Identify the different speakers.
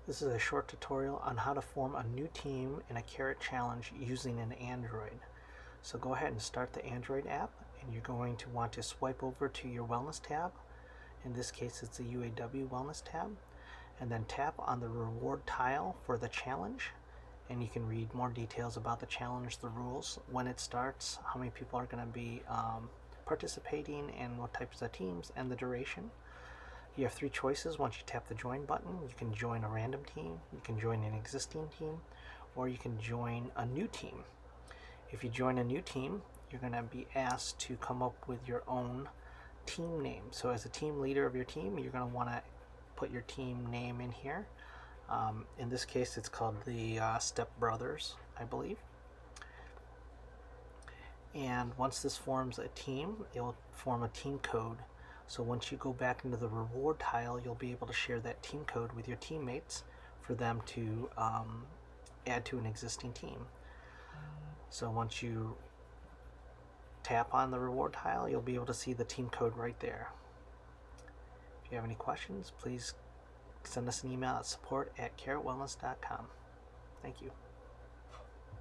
Speaker 1: This is a short tutorial on how to form a new team in a Carrot Challenge using an Android. So go ahead and start the Android app, and you're going to want to swipe over to your Wellness tab. In this case, it's the UAW Wellness tab. And then tap on the reward tile for the challenge. And you can read more details about the challenge, the rules, when it starts, how many people are going to be participating, and what types of teams, and the duration. You have three choices once you tap the join button. You can join a random team, you can join an existing team, or you can join a new team. If you join a new team, you're going to be asked to come up with your own team name. So as a team leader of your team, you're going to want to put your team name in here. In this case, it's called the Step Brothers, I believe. And once this forms a team, it'll form a team code. So once you go back into the reward tile, you'll be able to share that team code with your teammates for them to add to an existing team. So once you tap on the reward tile, you'll be able to see the team code right there. If you have any questions, please send us an email at support@carrotwellness.com. Thank you.